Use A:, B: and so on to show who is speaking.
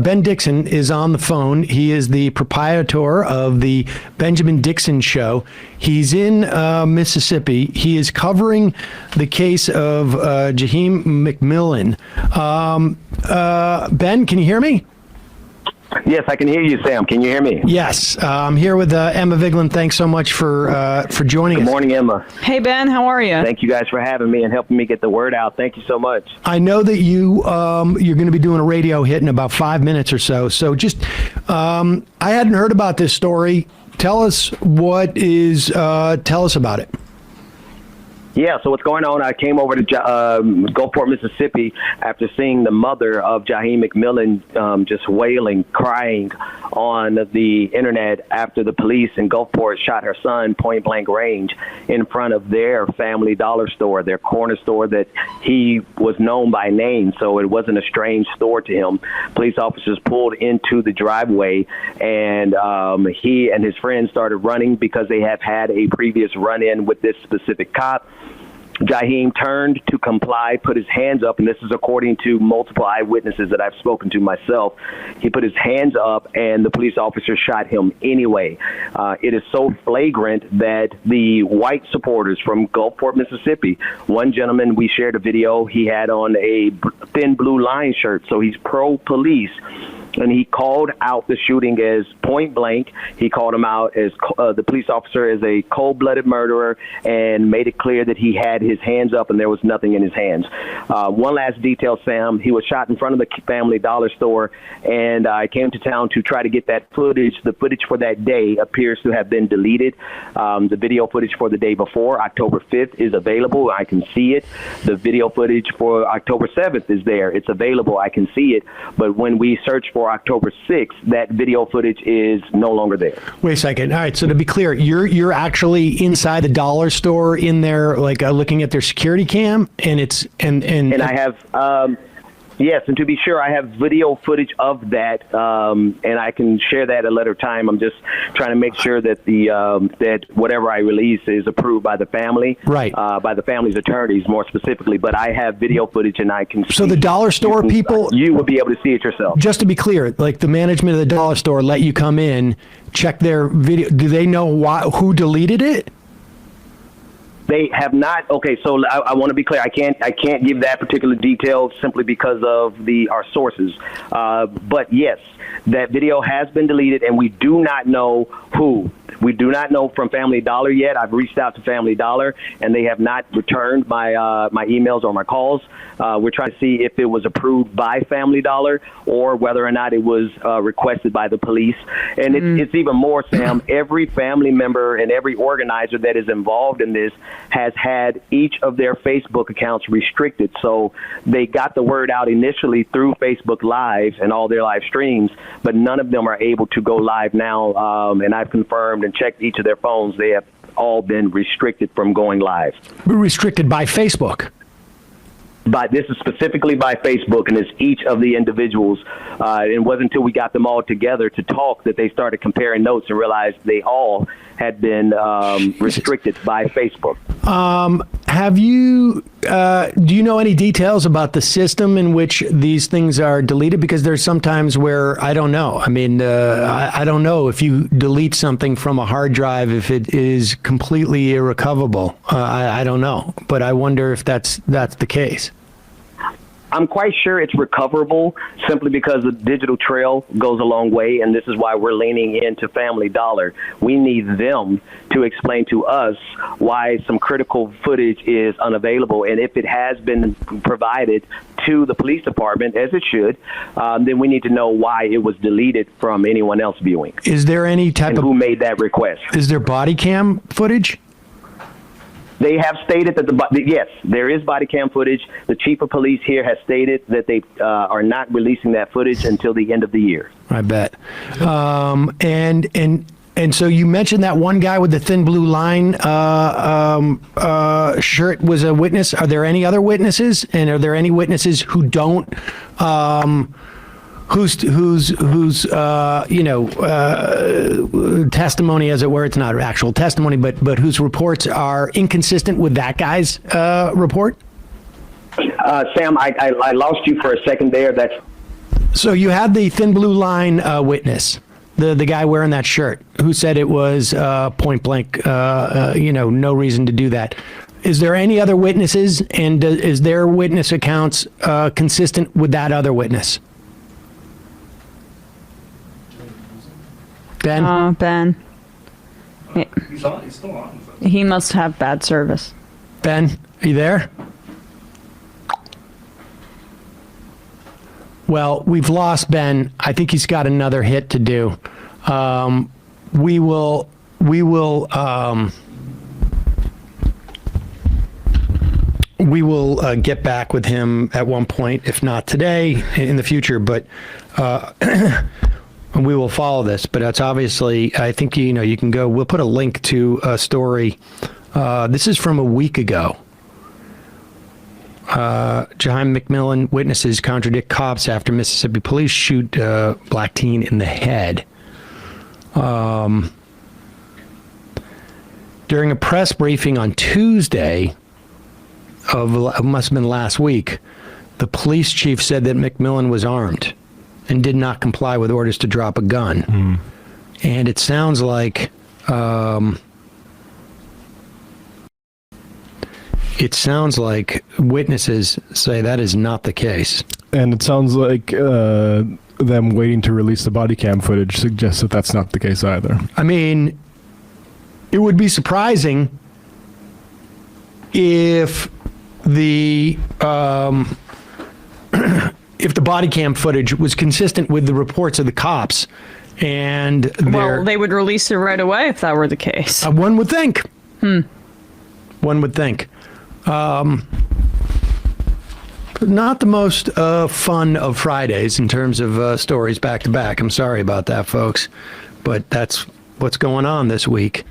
A: Ben Dixon is on the phone. He is the proprietor of the Benjamin Dixon Show. He's in Mississippi. He is covering the case of Jaheim McMillan. Ben, can you hear me?
B: Yes, I can hear you, Sam. Can you hear me?
A: Yes. I'm here with Emma Vigeland. Thanks so much for joining us.
B: Good morning, Emma.
C: Hey, Ben. How are you?
B: Thank you guys for having me and helping me get the word out. Thank you so much.
A: I know that you're going to be doing a radio hit in about 5 minutes or so. So just, I hadn't heard about this story. Tell us about it.
B: Yeah, so what's going on? I came over to Gulfport, Mississippi after seeing the mother of Jaheim McMillan just wailing, crying on the internet after the police in Gulfport shot her son point blank range in front of their family dollar store, their corner store that he was known by name. So it wasn't a strange store to him. Police officers pulled into the driveway and he and his friends started running because they have had a previous run-in with this specific cop. Jaheim turned to comply, put his hands up, and this is according to multiple eyewitnesses that I've spoken to myself. He put his hands up, and the police officer shot him anyway. It is so flagrant that the white supporters from Gulfport, Mississippi, one gentleman, we shared a video, he had on a thin blue line shirt, so he's pro-police. And he called out the shooting as point blank. He called him out as the police officer as a cold-blooded murderer and made it clear that he had his hands up and there was nothing in his hands. One last detail, Sam. He was shot in front of the family dollar store, and I came to town to try to get that footage. The footage for that day appears to have been deleted. The video footage for the day before, October 5th, is available. I can see it. The video footage for October 7th is there. It's available. I can see it. But when we search for October 6th, that video footage is no longer there.
A: Wait a second. All right. So to be clear, you're actually inside the dollar store in there, like looking at their security cam, and I have. Yes, and to be sure, I have video footage of that, and I can share that at a later time. I'm just trying to make sure that that whatever I release is approved by the family, right?
B: By the family's attorneys, more specifically. But I have video footage, and I can.
A: So the dollar store people,
B: you will be able to see it yourself.
A: Just to be clear, like the management of the dollar store let you come in, check their video. Do they know who deleted it?
B: They have not. Okay, so I want to be clear. I can't give that particular detail simply because of our sources. But yes, that video has been deleted, and we do not know who. We do not know from Family Dollar yet. I've reached out to Family Dollar, and they have not returned my emails or my calls. We're trying to see if it was approved by Family Dollar or whether or not it was requested by the police. And it's even more, Sam. Every family member and every organizer that is involved in this has had each of their Facebook accounts restricted. So they got the word out initially through Facebook Live and all their live streams, but none of them are able to go live now. And I've confirmed and checked each of their phones. They have all been restricted from going live.
A: Restricted by Facebook?
B: This is specifically by Facebook, and it's each of the individuals. It wasn't until we got them all together to talk that they started comparing notes and realized they all had been restricted by Facebook.
A: Do you know any details about the system in which these things are deleted? Because there's sometimes where I don't know. I mean, I don't know if you delete something from a hard drive, if it is completely irrecoverable. I don't know, but I wonder if that's the case.
B: I'm quite sure it's recoverable simply because the digital trail goes a long way, and this is why we're leaning into Family Dollar. We need them to explain to us why some critical footage is unavailable, and if it has been provided to the police department, as it should, then we need to know why it was deleted from anyone else viewing.
A: Is there any type of...
B: who made that request?
A: Is there body cam footage?
B: They have stated that yes, there is body cam footage. The chief of police here has stated that they are not releasing that footage until the end of the year.
A: I bet. And so you mentioned that one guy with the thin blue line shirt was a witness. Are there any other witnesses? And are there any witnesses who don't? Whose testimony, as it were, it's not actual testimony, but whose reports are inconsistent with that guy's report?
B: Sam, I lost you for a second there.
A: So you had the Thin Blue Line witness, the guy wearing that shirt, who said it was point blank, no reason to do that. Is there any other witnesses, and is their witness accounts consistent with that other witness? Ben?
C: Ben. Yeah.
D: He's still on.
C: He must have bad service.
A: Ben, are you there? Well, we've lost Ben. I think he's got another hit to do. We will get back with him at one point, if not today, in the future. But we will follow this. But it's obviously, I think you can go. We'll put a link to a story. This is from a week ago. Jaheim McMillan witnesses contradict cops after Mississippi police shoot black teen in the head. During a press briefing on Tuesday it must have been last week, the police chief said that McMillan was armed and did not comply with orders to drop a gun. And it sounds like witnesses say that is not the case.
E: And it sounds like them waiting to release the body cam footage suggests that that's not the case either.
A: I mean, it would be surprising if the body cam footage was consistent with the reports of the cops, and
C: they would release it right away if that were the case.
A: One would think. One would think. Not the most fun of Fridays in terms of stories back to back. I'm sorry about that, folks, but that's what's going on this week.